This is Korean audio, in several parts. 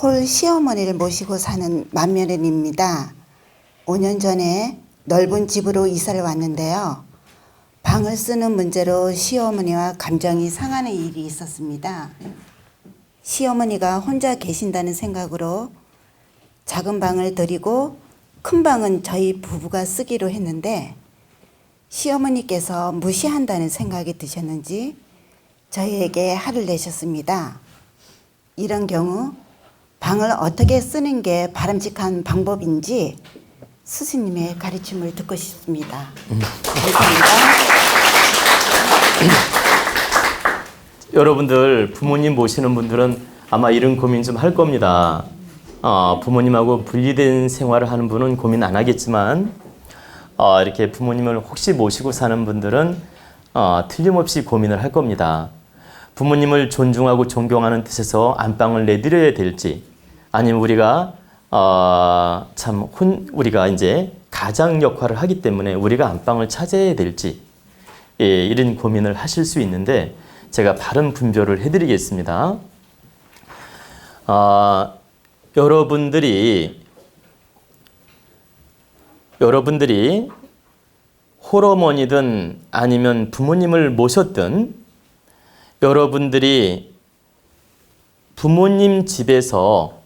홀 시어머니를 모시고 사는 맏며느리입니다. 5년 전에 넓은 집으로 이사를 왔는데요. 방을 쓰는 문제로 시어머니와 감정이 상하는 일이 있었습니다. 시어머니가 혼자 계신다는 생각으로 작은 방을 드리고 큰 방은 저희 부부가 쓰기로 했는데 시어머니께서 무시한다는 생각이 드셨는지 저희에게 화를 내셨습니다. 이런 경우 방을 어떻게 쓰는 게 바람직한 방법인지 스승님의 가르침을 듣고 싶습니다. 감사합니다. 여러분들 부모님 모시는 분들은 아마 이런 고민 좀 할 겁니다. 부모님하고 분리된 생활을 하는 분은 고민 안 하겠지만 이렇게 부모님을 혹시 모시고 사는 분들은 틀림없이 고민을 할 겁니다. 부모님을 존중하고 존경하는 뜻에서 안방을 내드려야 될지, 아니면 우리가 우리가 이제 가장 역할을 하기 때문에 우리가 안방을 차지해야 될지, 이런 고민을 하실 수 있는데 제가 바른 분별을 해드리겠습니다. 여러분들이 홀어머니든 아니면 부모님을 모셨든 여러분들이 부모님 집에서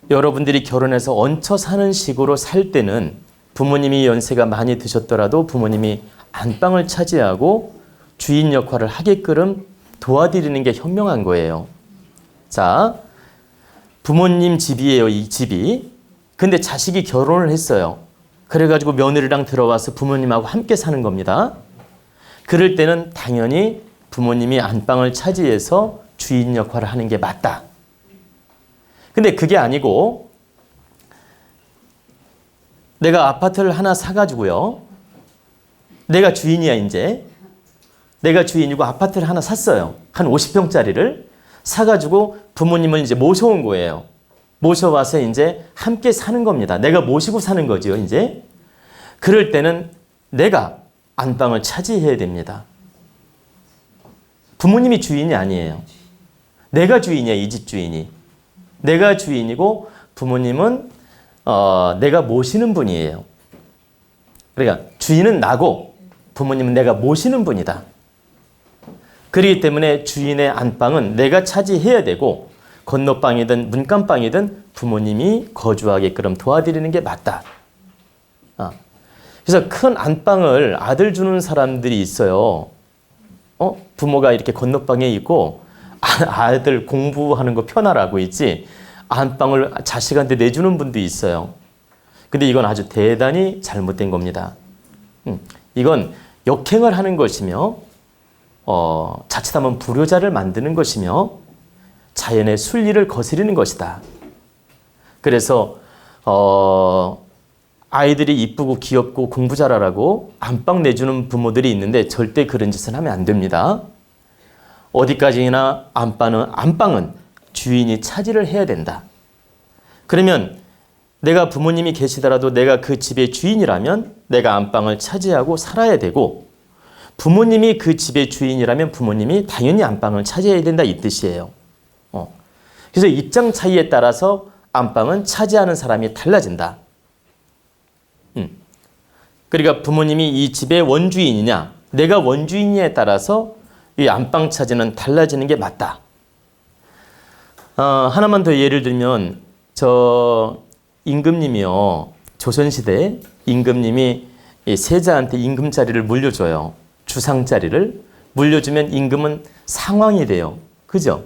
여러분들이 결혼해서 얹혀 사는 식으로 살 때는 부모님이 연세가 많이 드셨더라도 부모님이 안방을 차지하고 주인 역할을 하게끔 도와드리는 게 현명한 거예요. 자, 부모님 집이에요, 이 집이. 근데 자식이 결혼을 했어요. 그래가지고 며느리랑 들어와서 부모님하고 함께 사는 겁니다. 그럴 때는 당연히 부모님이 안방을 차지해서 주인 역할을 하는 게 맞다. 근데 그게 아니고 내가 아파트를 하나 사가지고요. 내가 주인이야, 이제. 내가 주인이고 아파트를 하나 샀어요. 한 50평짜리를 사가지고 부모님을 이제 모셔온 거예요. 모셔와서 이제 함께 사는 겁니다. 내가 모시고 사는 거죠, 이제. 그럴 때는 내가 안방을 차지해야 됩니다. 부모님이 주인이 아니에요. 내가 주인이야, 이 집 주인이. 내가 주인이고 부모님은 내가 모시는 분이에요. 그러니까 주인은 나고 부모님은 내가 모시는 분이다. 그렇기 때문에 주인의 안방은 내가 차지해야 되고 건너방이든 문간방이든 부모님이 거주하게끔 도와드리는 게 맞다. 그래서 큰 안방을 아들 주는 사람들이 있어요. 부모가 이렇게 건너방에 있고 아들 공부하는 거 편하라고 있지 안방을 자식한테 내주는 분도 있어요. 근데 이건 아주 대단히 잘못된 겁니다. 이건 역행을 하는 것이며 자칫하면 불효자를 만드는 것이며 자연의 순리를 거스르는 것이다. 그래서 아이들이 이쁘고 귀엽고 공부 잘하라고 안방 내주는 부모들이 있는데 절대 그런 짓은 하면 안 됩니다. 어디까지나 안방은 주인이 차지를 해야 된다. 그러면 내가 부모님이 계시더라도 내가 그 집의 주인이라면 내가 안방을 차지하고 살아야 되고, 부모님이 그 집의 주인이라면 부모님이 당연히 안방을 차지해야 된다, 이 뜻이에요. 그래서 입장 차이에 따라서 안방은 차지하는 사람이 달라진다. 그러니까 부모님이 이 집의 원주인이냐 내가 원주인이냐에 따라서 이 안방 차지는 달라지는 게 맞다. 하나만 더 예를 들면 저 임금님이요. 조선시대 임금님이 이 세자한테 임금자리를 물려줘요. 주상자리를 물려주면 임금은 상왕이 돼요. 그죠?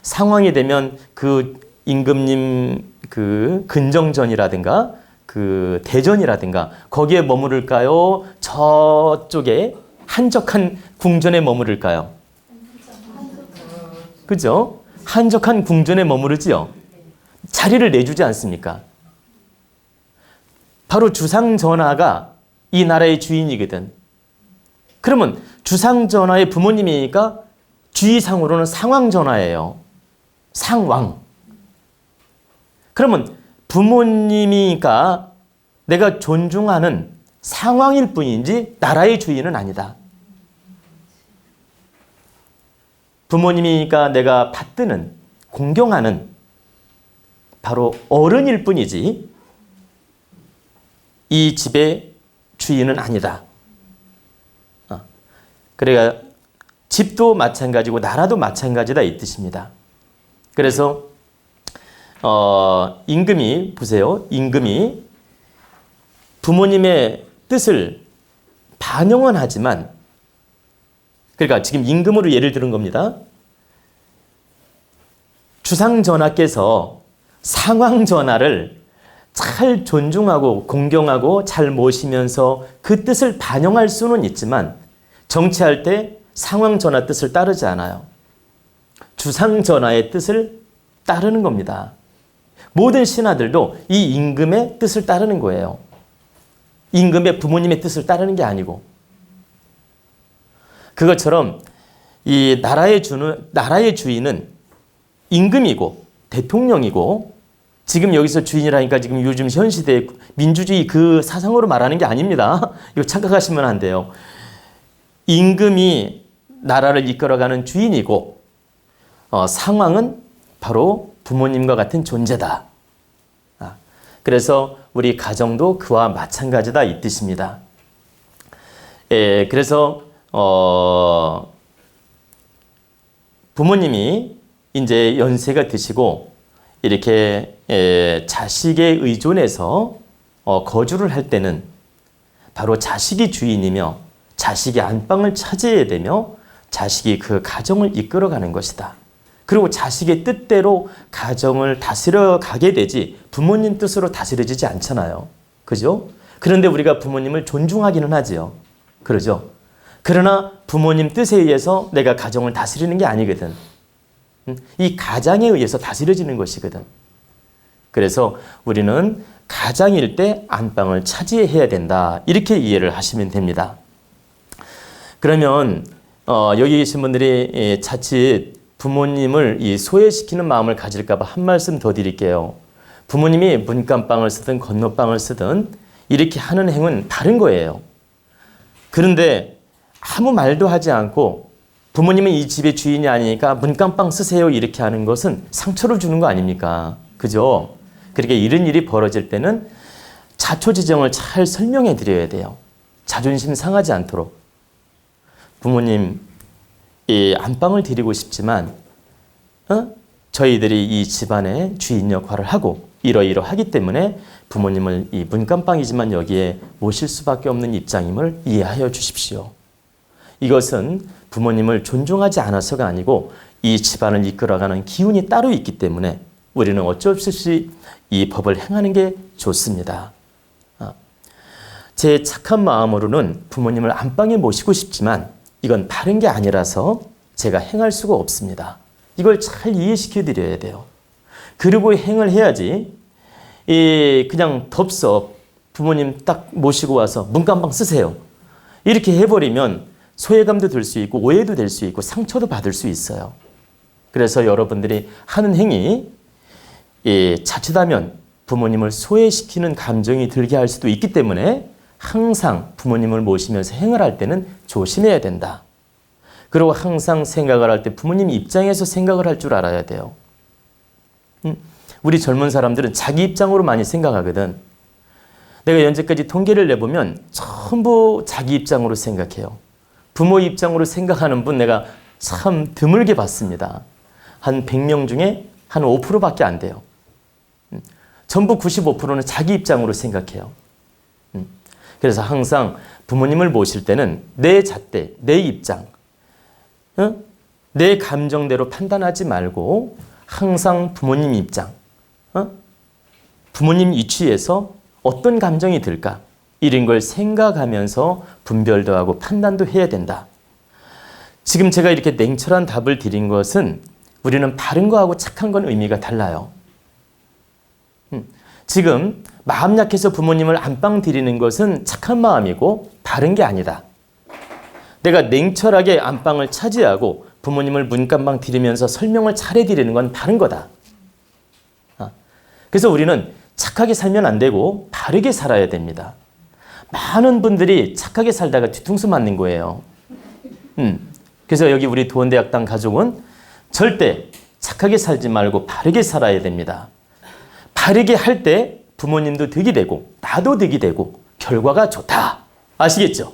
상왕이 되면 그 임금님 그 근정전이라든가 그 대전이라든가 거기에 머무를까요? 저쪽에 한적한 궁전에 머무를까요? 그죠? 한적한 궁전에 머무르지요. 자리를 내주지 않습니까? 바로 주상전하가 이 나라의 주인이거든. 그러면 주상전하의 부모님이니까 주의상으로는 상왕전하예요. 상왕. 그러면 부모님이니까 내가 존중하는 상왕일 뿐이지 나라의 주인은 아니다. 부모님이니까 내가 받드는, 공경하는 바로 어른일 뿐이지 이 집의 주인은 아니다. 그래야 집도 마찬가지고 나라도 마찬가지다 이 뜻입니다. 그래서 임금이 보세요. 임금이 부모님의 뜻을 반영은 하지만 그러니까 지금 임금으로 예를 들은 겁니다. 주상전하께서 상황전하를 잘 존중하고 공경하고 잘 모시면서 그 뜻을 반영할 수는 있지만 정치할 때 상황전하 뜻을 따르지 않아요. 주상전하의 뜻을 따르는 겁니다. 모든 신하들도 이 임금의 뜻을 따르는 거예요. 임금의 부모님의 뜻을 따르는 게 아니고 그것처럼 이 나라의 주인은 임금이고 대통령이고 지금 여기서 주인이라니까 지금 요즘 현 시대의 민주주의 그 사상으로 말하는 게 아닙니다. 이거 착각하시면 안 돼요. 임금이 나라를 이끌어가는 주인이고 상황은 바로 부모님과 같은 존재다. 그래서 우리 가정도 그와 마찬가지다 이 뜻입니다. 그래서 부모님이 이제 연세가 드시고 이렇게 자식에 의존해서 거주를 할 때는 바로 자식이 주인이며 자식이 안방을 차지해야 되며 자식이 그 가정을 이끌어가는 것이다. 그리고 자식의 뜻대로 가정을 다스려 가게 되지 부모님 뜻으로 다스려지지 않잖아요. 그죠? 그런데 우리가 부모님을 존중하기는 하지요. 그러죠? 그러나 부모님 뜻에 의해서 내가 가정을 다스리는 게 아니거든. 이 가장에 의해서 다스려지는 것이거든. 그래서 우리는 가장일 때 안방을 차지해야 된다. 이렇게 이해를 하시면 됩니다. 그러면 여기 계신 분들이 자칫 부모님을 소외시키는 마음을 가질까 봐 한 말씀 더 드릴게요. 부모님이 문간방을 쓰든 건너방을 쓰든 이렇게 하는 행은 다른 거예요. 그런데 아무 말도 하지 않고 부모님은 이 집의 주인이 아니니까 문간방 쓰세요 이렇게 하는 것은 상처를 주는 거 아닙니까? 그죠? 그렇게 이런 일이 벌어질 때는 자초지정을 잘 설명해 드려야 돼요. 자존심 상하지 않도록. 부모님 안방을 드리고 싶지만 저희들이 이 집안의 주인 역할을 하고 이러이러하기 때문에 부모님을 이 문간방이지만 여기에 모실 수밖에 없는 입장임을 이해하여 주십시오. 이것은 부모님을 존중하지 않아서가 아니고 이 집안을 이끌어가는 기운이 따로 있기 때문에 우리는 어쩔 수 없이 이 법을 행하는 게 좋습니다. 제 착한 마음으로는 부모님을 안방에 모시고 싶지만 이건 바른 게 아니라서 제가 행할 수가 없습니다. 이걸 잘 이해시켜 드려야 돼요. 그리고 행을 해야지 그냥 덥석 부모님 딱 모시고 와서 문간방 쓰세요. 이렇게 해버리면 소외감도 들 수 있고 오해도 될 수 있고 상처도 받을 수 있어요. 그래서 여러분들이 하는 행위 자칫하면 부모님을 소외시키는 감정이 들게 할 수도 있기 때문에 항상 부모님을 모시면서 행을 할 때는 조심해야 된다. 그리고 항상 생각을 할 때 부모님 입장에서 생각을 할 줄 알아야 돼요. 우리 젊은 사람들은 자기 입장으로 많이 생각하거든. 내가 현재까지 통계를 내보면 전부 자기 입장으로 생각해요. 부모 입장으로 생각하는 분 내가 참 드물게 봤습니다. 한 100명 중에 한 5%밖에 안 돼요. 전부 95%는 자기 입장으로 생각해요. 그래서 항상 부모님을 모실 때는 내 잣대, 내 입장, 내 감정대로 판단하지 말고 항상 부모님 입장, 부모님 위치에서 어떤 감정이 들까? 이런 걸 생각하면서 분별도 하고 판단도 해야 된다. 지금 제가 이렇게 냉철한 답을 드린 것은 우리는 바른 거하고 착한 건 의미가 달라요. 지금 마음 약해서 부모님을 안방 드리는 것은 착한 마음이고 바른 게 아니다. 내가 냉철하게 안방을 차지하고 부모님을 문간방 드리면서 설명을 잘해 드리는 건 바른 거다. 그래서 우리는 착하게 살면 안 되고 바르게 살아야 됩니다. 많은 분들이 착하게 살다가 뒤통수 맞는 거예요. 그래서 여기 우리 도원대학당 가족은 절대 착하게 살지 말고 바르게 살아야 됩니다. 다르게 할 때 부모님도 득이 되고 나도 득이 되고 결과가 좋다. 아시겠죠?